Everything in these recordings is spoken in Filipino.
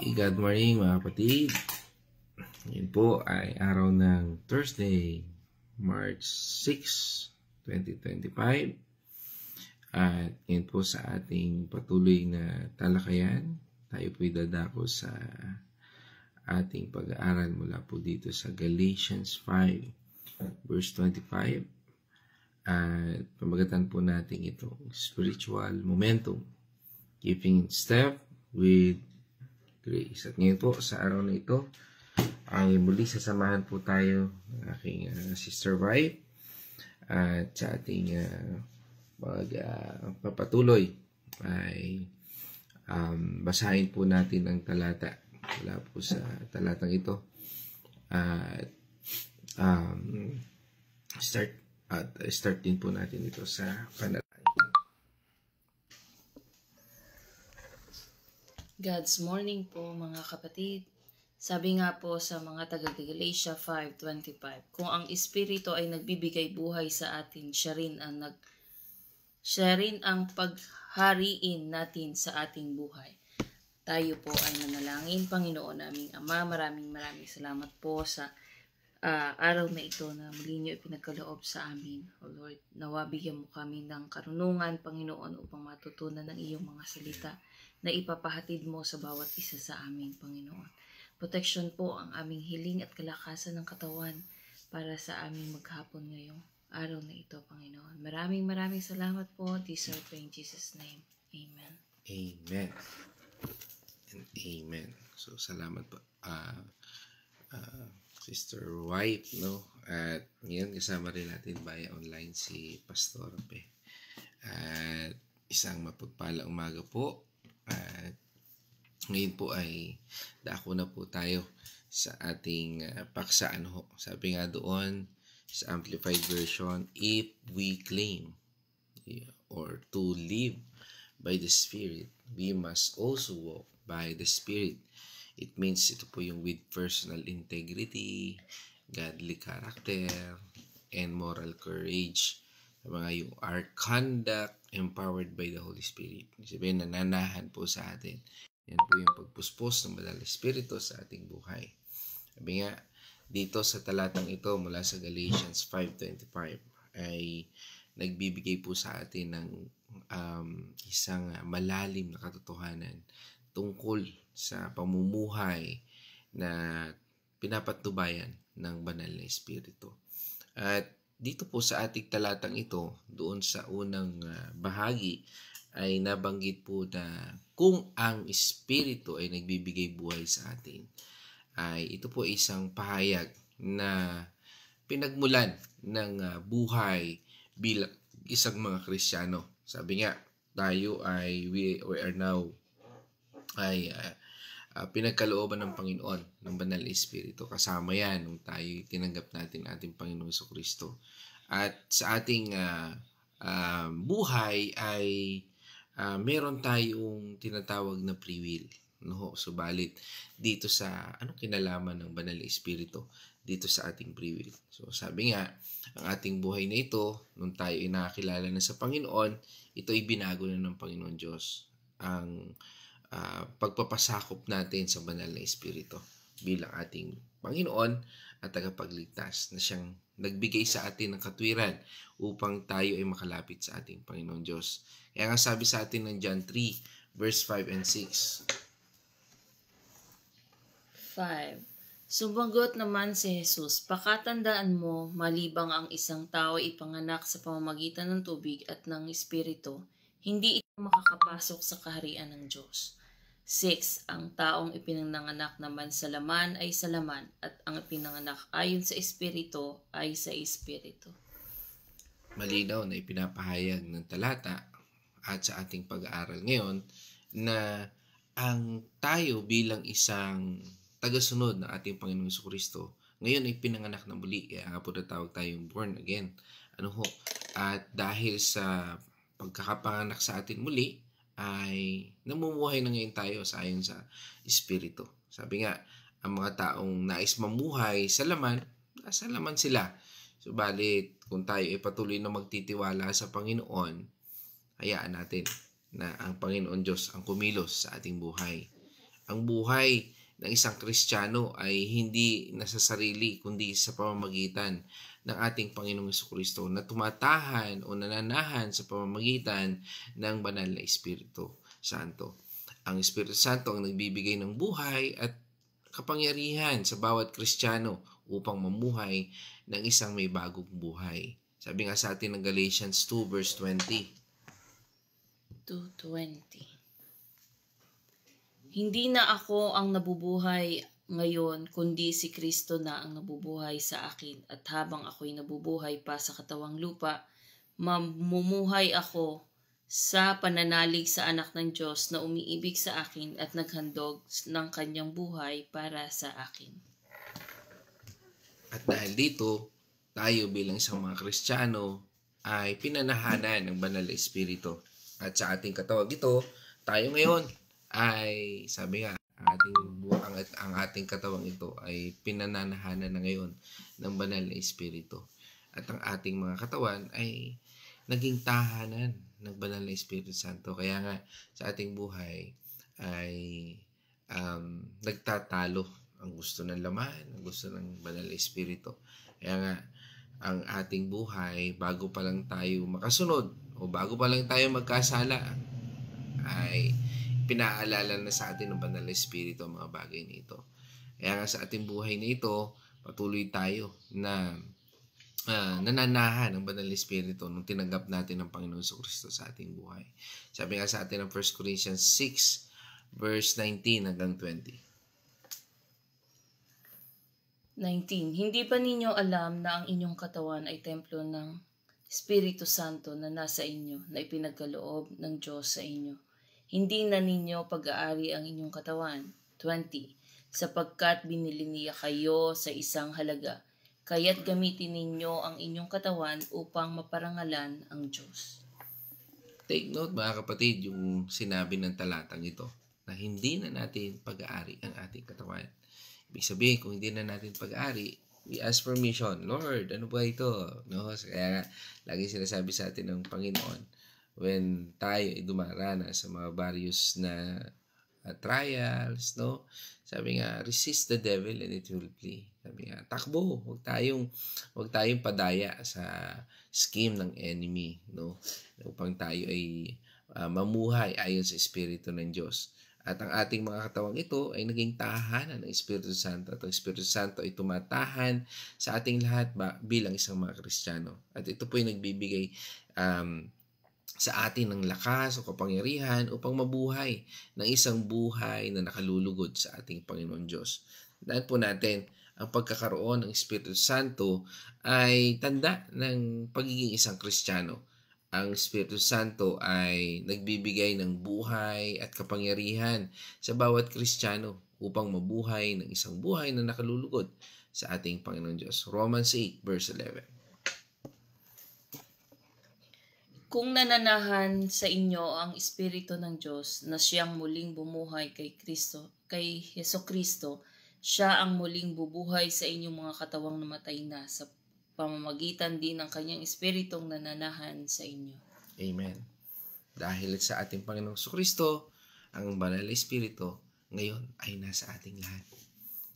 Good morning mga kapatid. Ngayon po ay araw ng Thursday, March 6, 2025. At ngayon po sa ating patuloy na talakayan, tayo po'y dadako sa ating pag-aaral mula po dito sa Galatians 5, verse 25. At pamagatan po natin itong spiritual momentum, keeping in step with grace. At ngayon po sa araw na ito ay muli sasamahan po tayo ng aking sister wife at sa ating papatuloy ay basahin po natin ang talata mula po sa talatang ito at start din po natin ito sa panalangin. God's morning po mga kapatid. Sabi nga po sa mga taga-Galatia 5:25, kung ang Espiritu ay nagbibigay buhay sa atin, siya rin ang paghariin natin sa ating buhay. Tayo po ay manalangin. Panginoon naming Ama, maraming salamat po sa araw na ito na muli niyo ipinagkaloob sa amin. O Lord, nawa bigyan mo kami ng karunungan, Panginoon, upang matutunan ng iyong mga salita na ipapahatid mo sa bawat isa sa amin, Panginoon. Protection po ang aming hiling at kalakasan ng katawan para sa aming maghapon ngayong araw na ito, Panginoon. Maraming salamat po. This I pray in Jesus' name. Amen. Amen. And amen. So, salamat po. Sister White, no? At ngayon, kasama rin natin via online si Pastor Pe. At isang mapagpalang umaga po. At ngayon po ay dako na po tayo sa ating paksaan ho. Sabi nga doon sa Amplified Version, if we claim or to live by the Spirit, we must also walk by the Spirit. It means ito po yung with personal integrity, godly character, and moral courage. Mga yung our conduct empowered by the Holy Spirit. Sabihin, nananahan po sa atin. Yan po yung pagpuspos ng Banal na Espiritu sa ating buhay. Sabi nga, dito sa talatang ito mula sa Galatians 5:25 ay nagbibigay po sa atin ng isang malalim na katotohanan tungkol sa pamumuhay na pinapatubayan ng Banal na Espiritu. At dito po sa ating talatang ito, doon sa unang bahagi, ay nabanggit po na kung ang Espiritu ay nagbibigay buhay sa atin, ay ito po isang pahayag na pinagmulan ng buhay bilang isang mga Kristiyano. Sabi nga, tayo ay we are now ay pinagkalooban ng Panginoon ng Banal na Espiritu. Kasama yan nung tayo tinanggap natin ating Panginoon Jesucristo. At sa ating buhay ay meron tayong tinatawag na free will. No? Subalit dito sa kinalaman ng Banal na Espiritu dito sa ating free will. So sabi nga, ang ating buhay na ito, nung tayo ay nakakilala na sa Panginoon, ito ay binago na ng Panginoon Diyos. Ang pagpapasakop natin sa Banal na Espiritu bilang ating Panginoon at tagapagligtas na siyang nagbigay sa atin ng katwiran upang tayo ay makalapit sa ating Panginoon Diyos. Kaya nga sabi sa atin ng John 3 verse 5 and 6. 5. Sumagot naman si Jesus, pakatandaan mo, malibang ang isang tao ipanganak sa pamamagitan ng tubig at ng Espiritu, hindi ito makakapasok sa kaharian ng Diyos. 6. Ang taong ipinanganak naman sa laman ay sa laman, at ang ipinanganak ayon sa Espiritu ay sa Espiritu. Malinaw na ipinapahayag ng talata at sa ating pag-aaral ngayon na ang tayo bilang isang tagasunod ng ating Panginoong Jesucristo ngayon ay pinanganak na muli. Kaya nga po natawag tayong born again. At dahil sa pagkakapanganak sa atin muli, ay namumuhay na ngayon tayo ayon sa Espiritu. Sabi nga, ang mga taong nais mamuhay sa laman, nasa laman sila. Subalit, kung tayo ay patuloy na magtitiwala sa Panginoon, hayaan natin na ang Panginoon Diyos ang kumilos sa ating buhay. Ang buhay ng isang Kristiyano ay hindi nasa sarili kundi sa pamamagitan ng ating Panginoong Jesucristo na tumatahan o nananahan sa pamamagitan ng banal na Espiritu Santo. Ang Espiritu Santo ang nagbibigay ng buhay at kapangyarihan sa bawat Kristiyano upang mamuhay ng isang may bagong buhay. Sabi nga sa atin ng Galatians 2 verse 20. 2:20. Hindi na ako ang nabubuhay ngayon, kundi si Kristo na ang nabubuhay sa akin. At habang ako'y nabubuhay pa sa katawang lupa, mamumuhay ako sa pananalig sa anak ng Diyos na umiibig sa akin at naghandog ng kanyang buhay para sa akin. At dahil dito, tayo bilang isang mga Kristiyano ay pinanahanan ng banal na Espiritu. At sa ating katawag ito, tayo ngayon ay, sabi nga, ang ating katawang ito ay pinananahanan na ngayon ng banal na Espiritu. At ang ating mga katawan ay naging tahanan ng banal na Espiritu Santo. Kaya nga, sa ating buhay ay nagtatalo ang gusto ng laman, ang gusto ng banal na Espiritu. Kaya nga, ang ating buhay, bago pa lang tayo makasunod o bago pa lang tayo magkasala, ay pinaalala na sa atin ng banal na Espiritu ang mga bagay na ito. Kaya nga sa ating buhay na ito, patuloy tayo na nananahan ng banal na Espiritu nung tinanggap natin ng Panginoon Jesucristo sa ating buhay. Sabi nga sa atin ng 1 Corinthians 6 verse 19 hanggang 20. 19. Hindi ba ninyo alam na ang inyong katawan ay templo ng Espiritu Santo na nasa inyo, na ipinagkaloob ng Diyos sa inyo? Hindi na ninyo pag-aari ang inyong katawan. 20. Sapagkat binili niya kayo sa isang halaga, kaya't gamitin ninyo ang inyong katawan upang maparangalan ang Diyos. Take note mga kapatid, yung sinabi ng talatang ito, na hindi na natin pag-aari ang ating katawan. Ibig sabihin, kung hindi na natin pag-aari, we ask permission. Lord, ano ba ito? No? Kaya nga, lagi sinasabi sa atin ng Panginoon, when tayo ay dumaranas sa mga various na trials, no? Sabi nga, resist the devil and it will flee. Sabi nga, takbo, huwag tayong padaya sa scheme ng enemy, no? Upang tayo ay mamuhay ayon sa Espiritu ng Diyos. At ang ating mga katawang ito ay naging tahanan ng Espiritu Santo. At ang Espiritu Santo ay tumatahan sa ating lahat bilang isang mga Kristiyano. At ito po ay nagbibigay sa atin ng lakas o kapangyarihan upang mabuhay ng isang buhay na nakalulugod sa ating Panginoon Diyos. Dahil po natin, ang pagkakaroon ng Espiritu Santo ay tanda ng pagiging isang Kristiyano. Ang Espiritu Santo ay nagbibigay ng buhay at kapangyarihan sa bawat Kristiyano upang mabuhay ng isang buhay na nakalulugod sa ating Panginoon Diyos. Romans 8 verse 11. Kung nananahan sa inyo ang Espiritu ng Diyos na siyang muling bumuhay kay Jesucristo, siya ang muling bubuhay sa inyong mga katawang namatay na sa pamamagitan din ng kanyang Espiritong nananahan sa inyo. Amen. Dahil sa ating Panginoong Jesucristo, ang banal na Espiritu ngayon ay nasa ating lahat.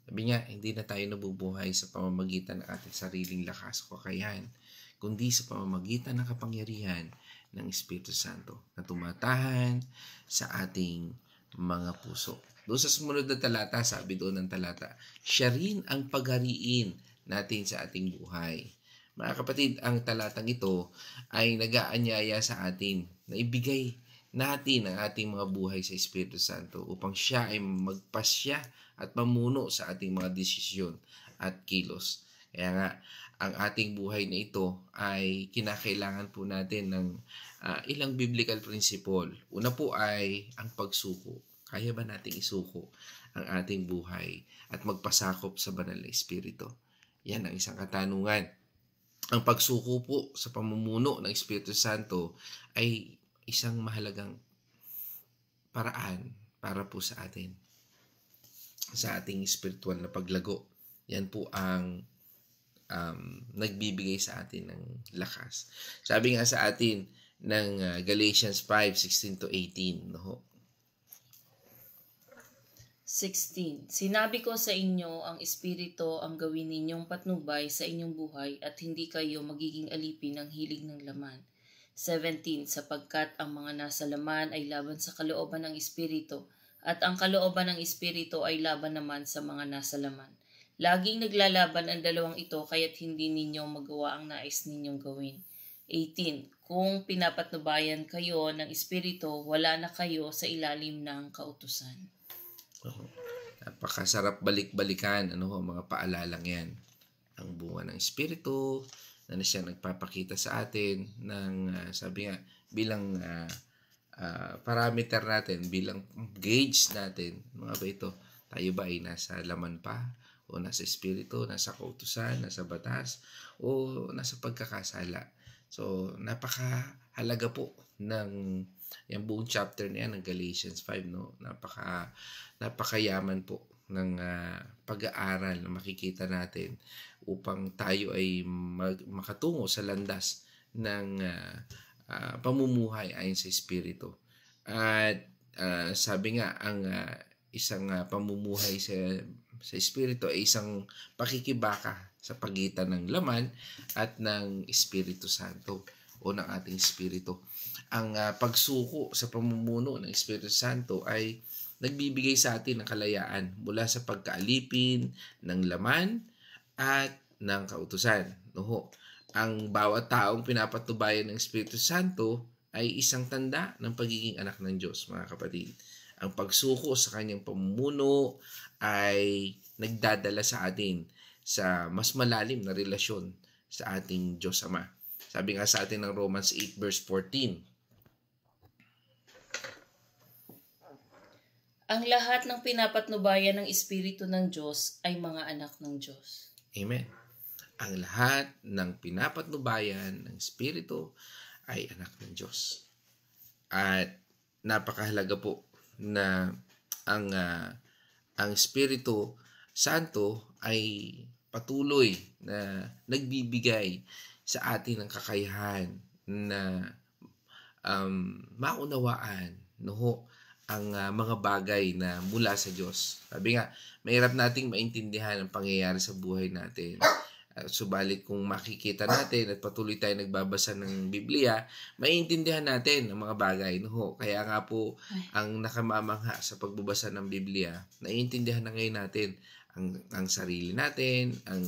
Sabi nga, hindi na tayo nabubuhay sa pamamagitan ng ating sariling lakas o kakayahan, kundi sa pamamagitan ng kapangyarihan ng Espiritu Santo na tumatahan sa ating mga puso. Doon sa sumunod na talata, sabi doon ng talata, siya rin ang paghariin natin sa ating buhay. Mga kapatid, ang talatang ito ay nag-aanyaya sa atin na ibigay natin ang ating mga buhay sa Espiritu Santo upang siya ay magpasya at mamuno sa ating mga desisyon at kilos. Kaya nga, ang ating buhay na ito ay kinakailangan po natin ng ilang biblical principle. Una po ay ang pagsuko. Kaya ba nating isuko ang ating buhay at magpasakop sa banal na Espiritu? Yan ang isang katanungan. Ang pagsuko po sa pamumuno ng Espiritu Santo ay isang mahalagang paraan para po sa atin, sa ating spiritual na paglago. Yan po ang nagbibigay sa atin ng lakas. Sabi nga sa atin ng Galatians 5:16-18, no? 16. Sinabi ko sa inyo, ang Espiritu ang gawin ninyong patnubay sa inyong buhay at hindi kayo magiging alipin ng hilig ng laman. 17. Sapagkat ang mga nasa laman ay laban sa kalooban ng Espiritu at ang kalooban ng Espiritu ay laban naman sa mga nasa laman. Laging naglalaban ang dalawang ito kaya't hindi ninyo magawa ang nais ninyong gawin. 18. Kung pinapatnubayan kayo ng Espiritu, wala na kayo sa ilalim ng kautusan. Napakasarap balik-balikan, mga paalalang yan. Ang bunga ng Espiritu, na siya nagpapakita sa atin ng, sabi nga, bilang parameter natin, bilang gauge natin, mga ba ito, tayo ba ay nasa laman pa, o nasa Espiritu, nasa kautusan, nasa batas, o nasa pagkakasala. So, napakahalaga po ng yung buong chapter na yan ng Galatians 5, no? Napakayaman po ng pag-aaral na makikita natin upang tayo ay makatungo sa landas ng pamumuhay ayon sa Espiritu. At sabi nga, ang isang pamumuhay sa Espiritu ay isang pakikibaka sa pagitan ng laman at ng Espiritu Santo o ng ating Espiritu. Ang pagsuko sa pamumuno ng Espiritu Santo ay nagbibigay sa atin ng kalayaan mula sa pagkaalipin ng laman at ng kautusan. Ang bawat taong pinapatubayan ng Espiritu Santo ay isang tanda ng pagiging anak ng Diyos, mga kapatid. Ang pagsuko sa kanyang pamumuno ay nagdadala sa atin sa mas malalim na relasyon sa ating Diyos Ama. Sabi nga sa atin ng Romans 8 verse 14, ang lahat ng pinapatnubayan ng Espiritu ng Diyos ay mga anak ng Diyos. Amen. Ang lahat ng pinapatnubayan ng Espiritu ay anak ng Diyos. At napakahalaga po na ang Espiritu Santo ay patuloy na nagbibigay sa atin ng kakayahan na maunawaan ang mga bagay na mula sa Diyos. Sabi nga, mahirap nating maintindihan ang pangyayari sa buhay natin. Subalit kung makikita natin at patuloy tayo nagbabasa ng Biblia, maiintindihan natin ang mga bagay. Kaya nga po, ang nakamamangha sa pagbabasa ng Biblia, naiintindihan na ngayon natin ang sarili natin, ang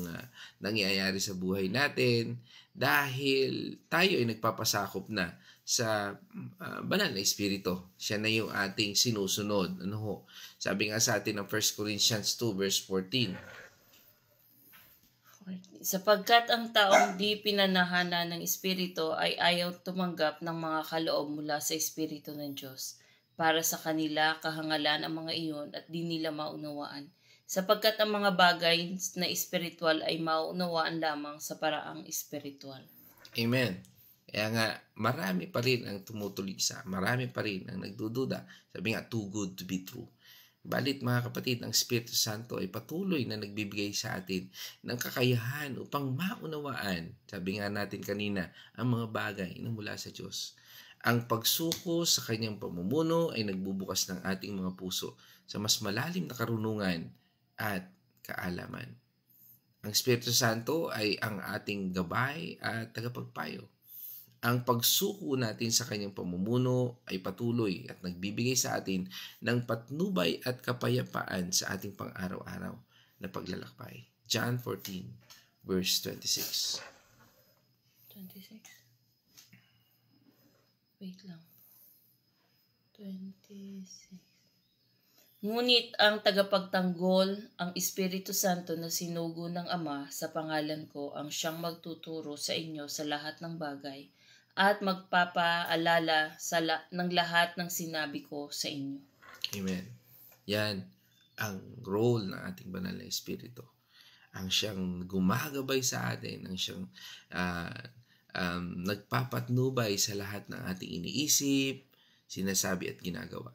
nangyayari sa buhay natin, dahil tayo ay nagpapasakop na sa banal na Espiritu. Siya na yung ating sinusunod. Sabi nga sa atin ng 1 Corinthians 2 verse 14. Sapagkat ang taong di pinanahana ng Espiritu ay ayaw tumanggap ng mga kaloob mula sa Espiritu ng Diyos. Para sa kanila, kahangalan ang mga iyon at di nila maunawaan. Sapagkat ang mga bagay na espiritual ay maunawaan lamang sa paraang espiritual. Amen. Kaya nga, marami pa rin ang tumutulisa. Marami pa rin ang nagdududa. Sabi nga, too good to be true. Balit mga kapatid, ang Espiritu Santo ay patuloy na nagbibigay sa atin ng kakayahan upang maunawaan, sabi nga natin kanina, ang mga bagay na mula sa Diyos. Ang pagsuko sa kanyang pamumuno ay nagbubukas ng ating mga puso sa mas malalim na karunungan at kaalaman. Ang Espiritu Santo ay ang ating gabay at tagapagpayo. Ang pagsuko natin sa kanyang pamumuno ay patuloy at nagbibigay sa atin ng patnubay at kapayapaan sa ating pang-araw-araw na paglalakbay. John 14, verse 26. 26? Wait lang. 26. Ngunit ang tagapagtanggol, ang Espiritu Santo na sinugo ng Ama sa pangalan ko, ang siyang magtuturo sa inyo sa lahat ng bagay at magpapaalala ng lahat ng sinabi ko sa inyo. Amen. Yan ang role ng ating banal na Espiritu. Ang siyang gumagabay sa atin, ang siyang nagpapatnubay sa lahat ng ating iniisip, sinasabi at ginagawa.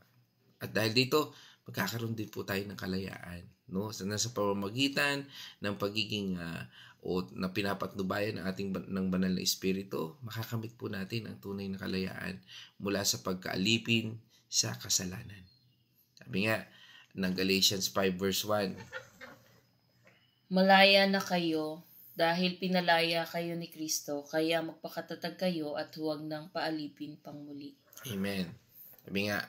At dahil dito, magkakaroon din po tayo ng kalayaan. Nasa pamamagitan ng pagiging na pinapatnubayan ng banal na Espiritu, makakamit po natin ang tunay na kalayaan mula sa pagkaalipin sa kasalanan. Sabi nga, ng Galatians 5 verse 1. Malaya na kayo dahil pinalaya kayo ni Kristo, kaya magpakatatag kayo at huwag nang paalipin pang muli. Amen. Sabi nga,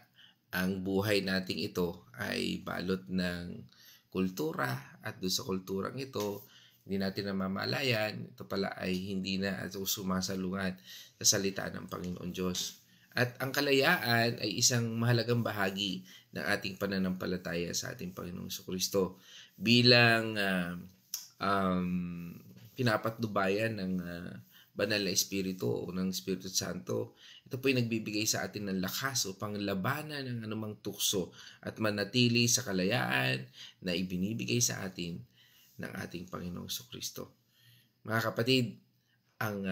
ang buhay nating ito ay balot ng kultura at doon sa kulturang ito, hindi natin namamalayan, ito pala ay hindi na sumasalungat sa salita ng Panginoon Diyos. At ang kalayaan ay isang mahalagang bahagi ng ating pananampalataya sa ating Panginoong Kristo bilang pinapatnubayan ng banal na Espiritu o ng Espiritu Santo. Ito po ay nagbibigay sa atin ng lakas upang labanan ang anumang tukso at manatili sa kalayaan na ibinibigay sa atin ng ating Panginoong Kristo. Mga kapatid, ang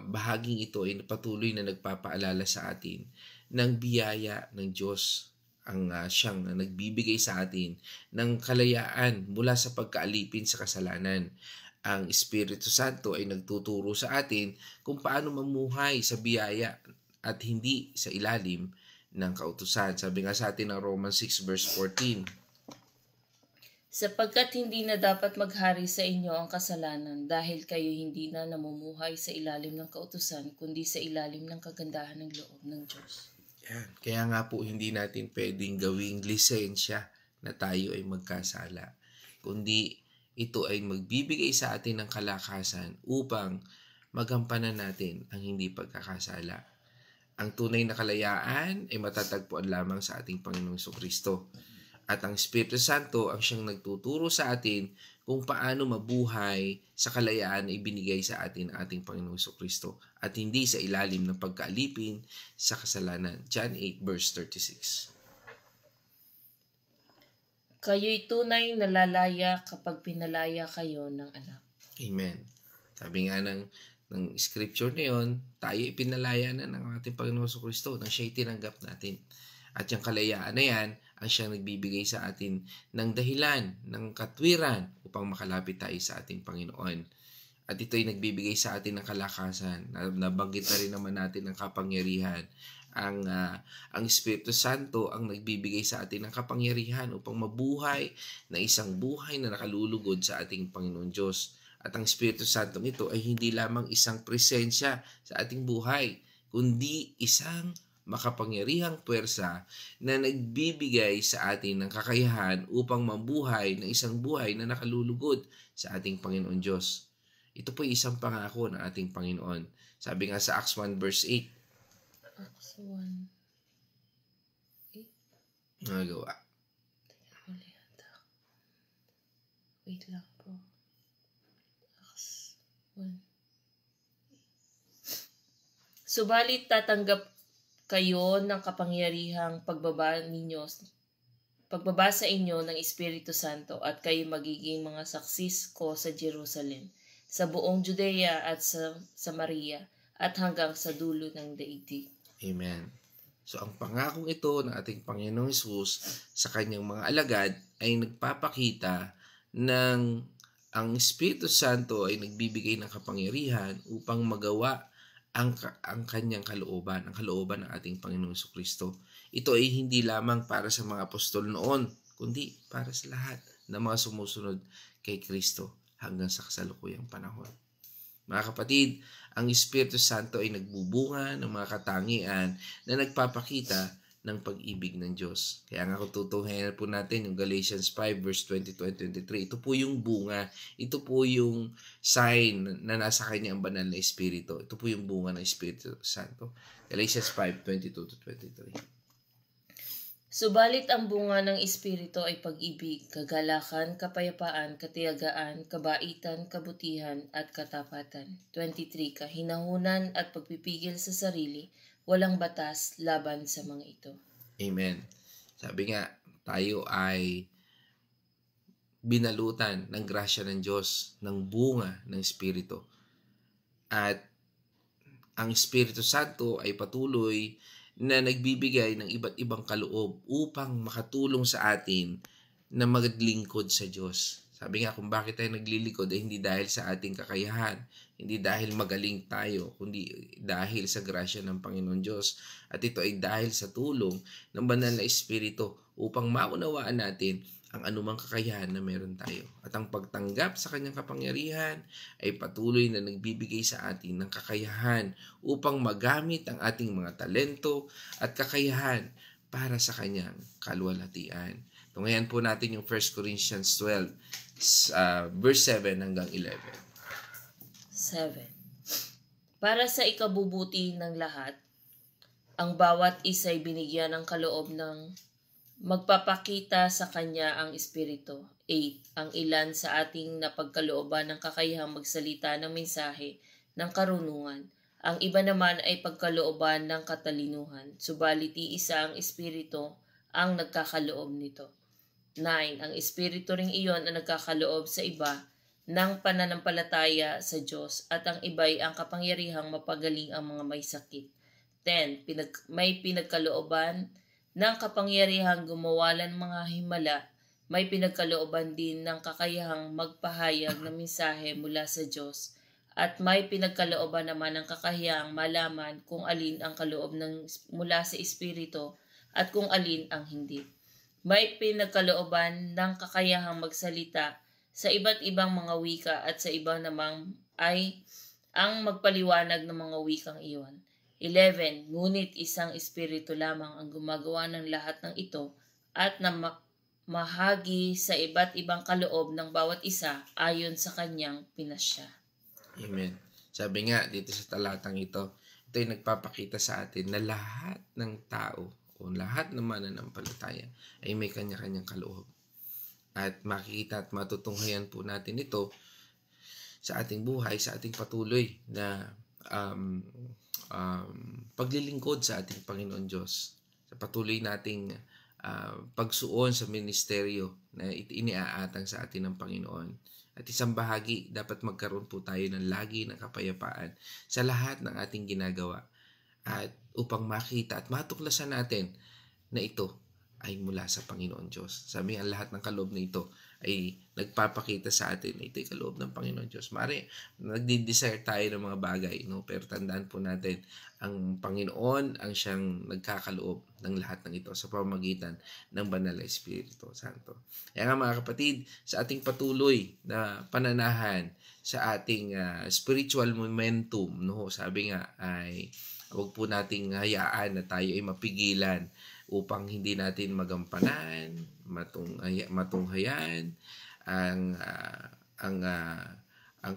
bahaging ito ay patuloy na nagpapaalala sa atin ng biyaya ng Diyos, ang siyang nagbibigay sa atin ng kalayaan mula sa pagkaalipin sa kasalanan. Ang Espiritu Santo ay nagtuturo sa atin kung paano mamuhay sa biyaya at hindi sa ilalim ng kautusan. Sabi nga sa atin ng Romans 6 verse 14, sapagkat hindi na dapat maghari sa inyo ang kasalanan dahil kayo hindi na namumuhay sa ilalim ng kautusan kundi sa ilalim ng kagandahan ng loob ng Diyos. Yan. Kaya nga po hindi natin pwedeng gawing lisensya na tayo ay magkasala, kundi ito ay magbibigay sa atin ng kalakasan upang magampanan natin ang hindi pagkakasala. Ang tunay na kalayaan ay matatagpuan lamang sa ating Panginoong Kristo. At ang Espiritu Santo ang siyang nagtuturo sa atin kung paano mabuhay sa kalayaan na ibinigay sa atin ng ating Panginoong Kristo at hindi sa ilalim ng pagkaalipin sa kasalanan. John 8 verse 36. Kayo'y tunay na lalaya kapag pinalaya kayo ng anak. Amen. Sabi nga ng scripture na yun, tayo ipinalaya na ng ating Panginoong Kristo nang siya'y tinanggap natin. At yung kalayaan na yan, ang siyang nagbibigay sa atin ng dahilan, ng katwiran upang makalapit tayo sa ating Panginoon. At ito ay nagbibigay sa atin ng kalakasan. Nabanggit na rin naman natin ng kapangyarihan. Ang Espiritu Santo ang nagbibigay sa atin ng kapangyarihan upang mabuhay na isang buhay na nakalulugod sa ating Panginoon Diyos. At ang Espiritu Santo ito ay hindi lamang isang presensya sa ating buhay, kundi isang makapangyarihang puwersa na nagbibigay sa atin ng kakayahan upang mabuhay ng isang buhay na nakalulugod sa ating Panginoon Diyos. Ito po ay isang pangako ng ating Panginoon. Sabi nga sa Acts 1 verse 8. Acts 1. Nagawa. Wait lang po. Acts 1. Subalit tatanggap kayo ng kapangyarihang pagbaba sa inyo ng Espiritu Santo at kayo magiging mga saksis ko sa Jerusalem, sa buong Judea at sa Samaria at hanggang sa dulo ng daigdig. Amen. So ang pangakong ito ng ating Panginoong Hesus sa kanyang mga alagad ay nagpapakita ng ang Espiritu Santo ay nagbibigay ng kapangyarihan upang magawa ang kanyang kalooban, ang kalooban ng ating Panginoong Kristo. Ito ay hindi lamang para sa mga apostol noon, kundi para sa lahat ng mga sumusunod kay Kristo hanggang sa kasalukuyang panahon. Mga kapatid, ang Espiritu Santo ay nagbubunga ng mga katangian na nagpapakita ng pag-ibig ng Diyos. Kaya nga kung tutunghayan po natin yung Galatians 5 verse 20-23, ito po yung bunga, ito po yung sign na nasa kanya ang banal na Espiritu. Ito po yung bunga ng Espiritu Santo. Galatians 5, 22-23. Subalit ang bunga ng Espiritu ay pag-ibig, kagalakan, kapayapaan, katiyagaan, kabaitan, kabutihan, at katapatan. 23. Kahinahunan at pagpipigil sa sarili, walang batas laban sa mga ito. Amen. Sabi nga, tayo ay binalutan ng grasya ng Diyos, ng bunga ng Espiritu. At ang Espiritu Santo ay patuloy na nagbibigay ng iba't ibang kaloob upang makatulong sa atin na maglingkod sa Diyos. Sabi nga kung bakit tayo naglilingkod ay hindi dahil sa ating kakayahan, Hindi dahil magaling tayo, kundi dahil sa grasya ng Panginoon Diyos. At ito ay dahil sa tulong ng Banal na Espiritu upang maunawaan natin ang anumang kakayahan na meron tayo. At ang pagtanggap sa kanyang kapangyarihan ay patuloy na nagbibigay sa atin ng kakayahan upang magamit ang ating mga talento at kakayahan para sa kanyang kaluwalhatian. Tunghayan po natin yung 1 Corinthians 12, verse 7 hanggang 11. 7. Para sa ikabubuti ng lahat, ang bawat isa'y binigyan ng kaloob ng magpapakita sa kanya ang Espiritu. 8. Ang ilan sa ating napagkalooban ng kakayahang magsalita ng mensahe ng karunungan. Ang iba naman ay pagkalooban ng katalinuhan. Subalit isa ang Espiritu ang nagkakaloob nito. 9. Ang Espiritu ring iyon ang nagkakaloob sa iba ng pananampalataya sa Diyos at ang iba'y ang kapangyarihang mapagaling ang mga may sakit. 10. May pinagkalooban ng kapangyarihang gumawa ng mga himala. May pinagkalooban din ng kakayahang magpahayag ng mensahe mula sa Diyos. At may pinagkalooban naman ng kakayahang malaman kung alin ang kaloob mula sa Espiritu at kung alin ang hindi. May pinagkalooban ng kakayahang magsalita sa iba't ibang mga wika at sa iba namang ay ang magpaliwanag ng mga wikang iyon. 11. Ngunit isang Espiritu lamang ang gumagawa ng lahat ng ito at na mahagi sa iba't ibang kaloob ng bawat isa ayon sa kanyang pinasya. Amen. Sabi nga dito sa talatang ito ay nagpapakita sa atin na lahat ng tao o lahat ng mananampalataya ay may kanya-kanyang kaloob. At makikita at matutunghayan po natin ito sa ating buhay, sa ating patuloy na paglilingkod sa ating Panginoon Diyos. Sa patuloy nating pagsuon sa ministeryo na iniaatang sa atin ng Panginoon. At isang bahagi, dapat magkaroon po tayo ng lagi ng kapayapaan sa lahat ng ating ginagawa. At upang makita at matuklasan natin na ito ay mula sa Panginoon Diyos. Sabi ang lahat ng kaloob na ito ay nagpapakita sa atin na ito'y kaloob ng Panginoon Diyos. Mari, nagdi-desire tayo ng mga bagay, no? Pero tandaan po natin, ang Panginoon ang siyang nagkakaloob ng lahat ng ito sa pamamagitan ng Banal na Espiritu Santo. Kaya nga mga kapatid, sa ating patuloy na pananahan sa ating spiritual momentum, no? Sabi nga ay huwag po nating hayaan na tayo ay mapigilan upang hindi natin magampanan, matunghayan ang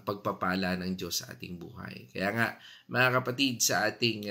pagpapala ng Diyos sa ating buhay. Kaya nga mga kapatid, sa ating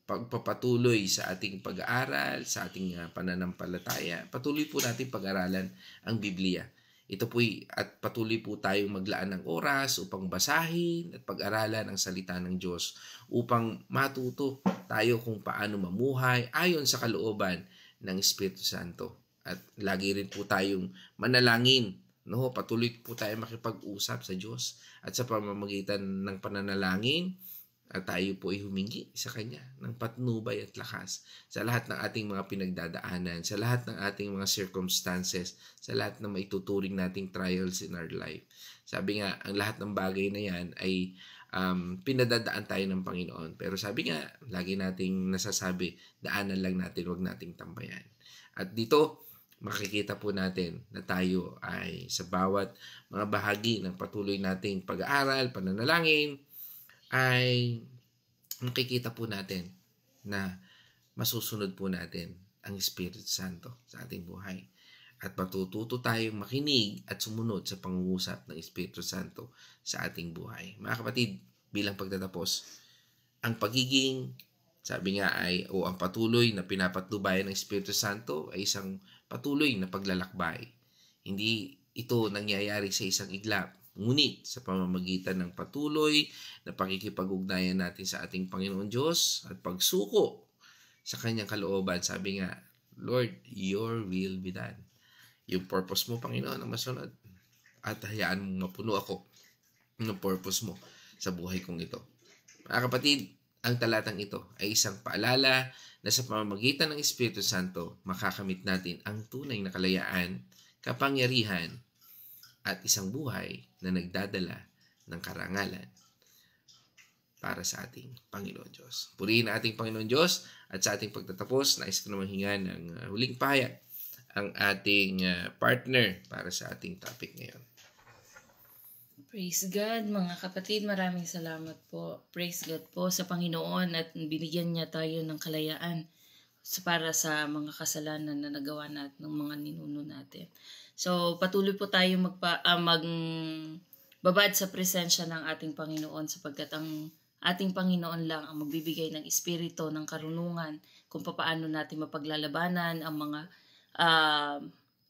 pagpapatuloy sa ating pag-aaral, sa ating pananampalataya, patuloy po natin pag-aralan ang Biblia. Ito po'y at patuloy po tayong maglaan ng oras upang basahin at pag-aralan ang salita ng Diyos upang matuto tayo kung paano mamuhay ayon sa kalooban ng Espiritu Santo. At lagi rin po tayong manalangin, no? Patuloy po tayong makipag-usap sa Diyos at sa pamamagitan ng pananalangin at tayo po ay humingi sa Kanya ng patnubay at lakas sa lahat ng ating mga pinagdadaanan, sa lahat ng ating mga circumstances, sa lahat ng maituturing nating trials in our life. Sabi nga, ang lahat ng bagay na yan ay pinadadaan tayo ng Panginoon. Pero sabi nga, lagi nating nasasabi, daanan lang natin, wag nating tambayan. At dito, makikita po natin na tayo ay sa bawat mga bahagi ng patuloy nating pag-aaral, pananalangin, ay makikita po natin na masusunod po natin ang Espiritu Santo sa ating buhay. At matututo tayong makinig at sumunod sa pangungusap ng Espiritu Santo sa ating buhay. Mga kapatid, bilang pagtatapos, ang pagiging, sabi nga ay, ang patuloy na pinapatnubayan ng Espiritu Santo ay isang patuloy na paglalakbay. Hindi ito nangyayari sa isang iglap. Ngunit sa pamamagitan ng patuloy na pakikipag-ugnayan natin sa ating Panginoon Diyos at pagsuko sa Kanyang kalooban, sabi nga, Lord, your will be done. Yung purpose mo, Panginoon, ang masunod. At hayaan mong mapuno ako ng purpose mo sa buhay kong ito. Mga kapatid, ang talatang ito ay isang paalala na sa pamamagitan ng Espiritu Santo, makakamit natin ang tunay na kalayaan, kapangyarihan, at isang buhay na nagdadala ng karangalan para sa ating Panginoon Diyos. Purihin ang ating Panginoon Diyos at sa ating pagtatapos, nais ko namang hinga ng huling pahayag ang ating partner para sa ating topic ngayon. Praise God, mga kapatid, maraming salamat po. Praise God po sa Panginoon at binigyan niya tayo ng kalayaan para sa mga kasalanan na nagawa natin ng mga ninuno natin. So, patuloy po tayo magbabad sa presensya ng ating Panginoon sapagkat ang ating Panginoon lang ang magbibigay ng espiritu ng karunungan kung paano natin mapaglalabanan ang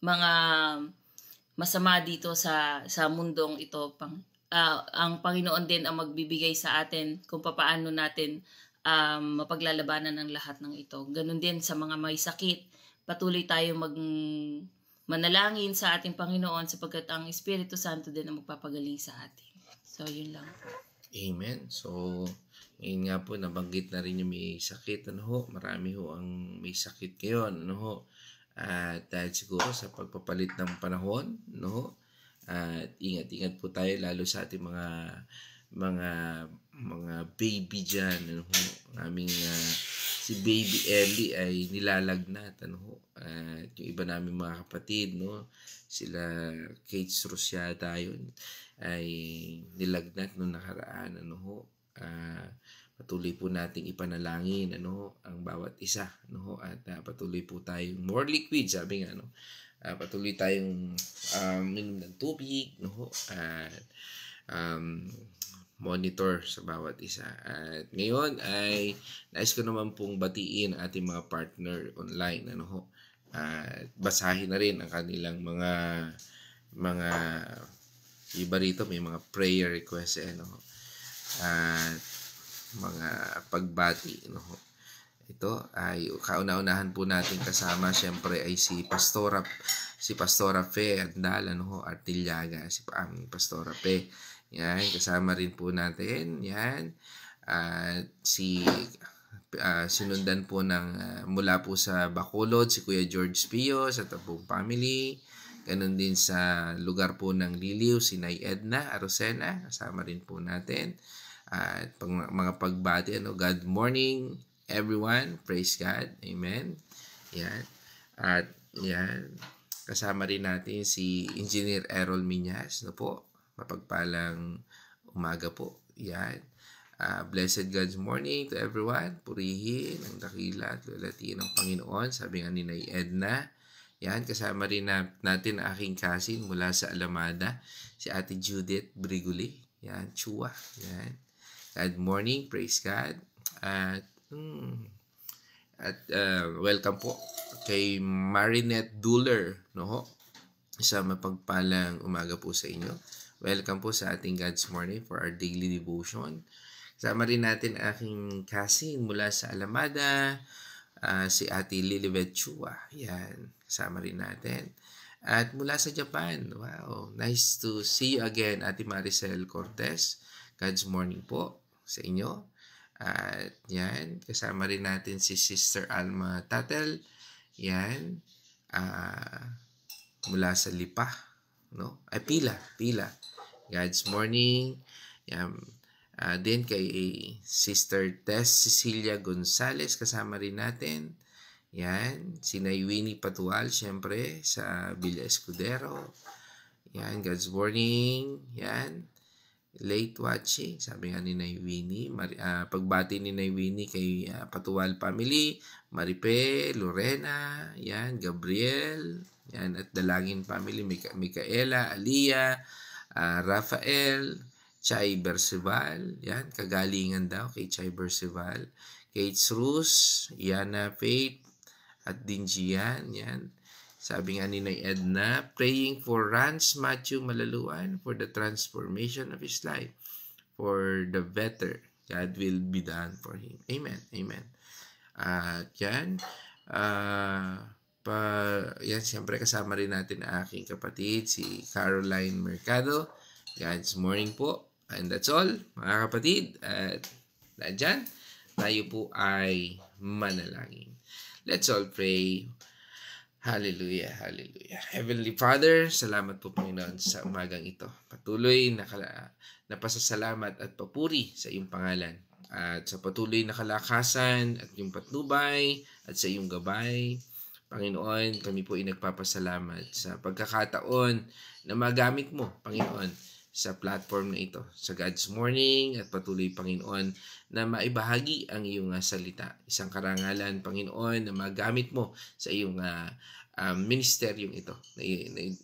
mga masama dito sa mundong ito. Ang Panginoon din ang magbibigay sa atin kung paano natin mapaglalabanan ng lahat ng ito. Ganun din sa mga may sakit. Patuloy tayo manalangin sa ating Panginoon sapagkat ang Espiritu Santo din ang magpapagaling sa atin. So, yun lang po. Amen. So, ngayon nga po, nabanggit na rin yung may sakit. Marami ho ang may sakit ngayon. At dahil siguro sa pagpapalit ng panahon, at ingat-ingat po tayo lalo sa ating mga baby dyan. Aming si Baby Ellie ay nilalagnat. At yung iba namin mga kapatid, sila Kate Rusiada yun, ay nilagnat noong nakaraan. Patuloy po nating ipanalangin ang bawat isa, at patuloy po tayong more liquid, sabi nga, patuloy tayong minom ng tubig, at monitor sa bawat isa. At ngayon ay nais ko naman pong batiin ating mga partner online, at basahin na rin ang kanilang mga iba rito, may mga prayer requests at mga pagbati. Ito ay kauna-unahan po natin kasama, syempre ay si Pastora Fe Andal, Artillaga, si Pastora Fe. Yan, kasama rin po natin. Yan. At sinundan po mula po sa Bacolod, si Kuya George Pio sa buong family. Ganon din sa lugar po ng Liliw, si Nay Edna Arosena, kasama rin po natin. At mga pagbati, good morning everyone, praise God, amen. Yan. At yan, kasama rin natin si Engineer Errol Miñas, mapagpalang umaga po. Yan. Blessed God's morning to everyone. Purihin ang dakila at lalatiin ng Panginoon, sabi nga ni Nay Edna. Yan, kasama rin natin ang aking cousin mula sa Alamada, si Ate Judith Briguli. Yan, Chua. Yan. Good morning, praise God. At welcome po kay Marinette Duller, Isang mapagpalang umaga po sa inyo. Welcome po sa ating God's Morning for our daily devotion. Kasama rin natin ang aking cousin mula sa Alamada, si Ate Lilibet Chua. Yan, kasama rin natin. At mula sa Japan, wow, nice to see you again, Ate Maricel Cortez. God's morning po sa inyo. At yan, kasama rin natin si Sister Alma Tatel. Yan, mula sa Lipa, Pila. God's morning. Yan. Din kay Sister Tess Cecilia Gonzales, kasama rin natin. Yan, si Winnie Patual, syempre, sa Villa Escudero. Yan, God's morning. Yan, late watching, sabi nga ni Winnie. Pagbati ni Winnie kay Patual family, Maripe, Lorena, yan, Gabriel, yan, at Dalangin family, Micaela, Alia, Rafael, Chay Bercival, yan, kagalingan daw kay Chay Bercival, Kate Rus, Yana Faith, at Dinjian, yan. Sabi nga ni Edna, praying for Rance Matthew Malaluan for the transformation of his life, for the better. God will be done for him. Amen. Amen. At yan, yan, siyempre kasama rin natin ang aking kapatid, si Caroline Mercado. God's morning po. And that's all, mga kapatid. At dyan, tayo po ay manalangin. Let's all pray. Hallelujah, hallelujah. Heavenly Father, salamat po Panginoon sa umagang ito. Patuloy na pasasalamat at papuri sa iyong pangalan. At sa patuloy na kalakasan at yung patnubay at sa iyong gabay. Panginoon, kami po ay nagpapasalamat sa pagkakataon na magamit mo, Panginoon, sa platform na ito, sa God's Morning, at patuloy, Panginoon, na maibahagi ang iyong salita. Isang karangalan, Panginoon, na magamit mo sa iyong ministeryong ito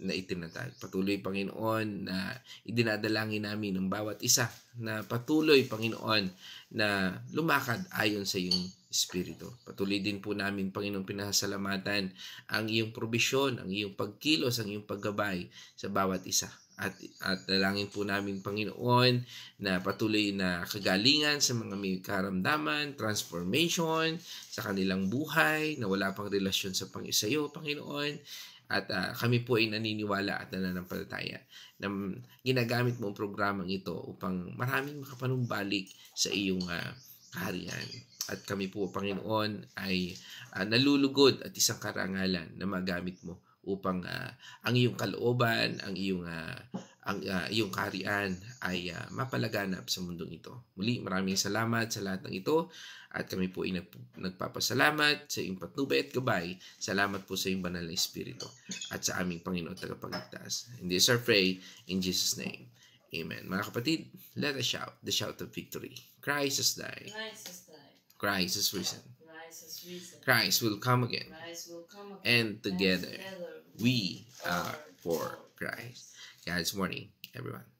na itinatag. Patuloy, Panginoon, na idinadalangin namin ng bawat isa na patuloy, Panginoon, na lumakad ayon sa iyong Espiritu. Patuloy din po namin, Panginoon, pinasasalamatan ang iyong probisyon, ang iyong pagkilos, ang iyong paggabay sa bawat isa. At dalangin po namin, Panginoon, na patuloy na kagalingan sa mga may karamdaman, transformation sa kanilang buhay, na wala pang relasyon sa iyo, Panginoon. At kami po ay naniniwala at nananampalataya na ginagamit mo ang programang ito upang maraming makapanumbalik sa iyong kaharian. At kami po, Panginoon, ay nalulugod at isang karangalan na magamit mo upang ang iyong kalooban, ang iyong kaharian ay mapalaganap sa mundong ito. Muli, maraming salamat sa lahat ng ito at kami po ay nagpapasalamat sa iyong patnubay at gabay. Salamat po sa iyong banal na Espiritu at sa aming Panginoon tagapagligtas. And this I pray in Jesus' name. Amen. Mga kapatid, let us shout the shout of victory. Christ has died. Christ has died. Christ is risen. Christ has risen. Christ will come again. Christ will come again. And together we are for Christ. God's morning, everyone.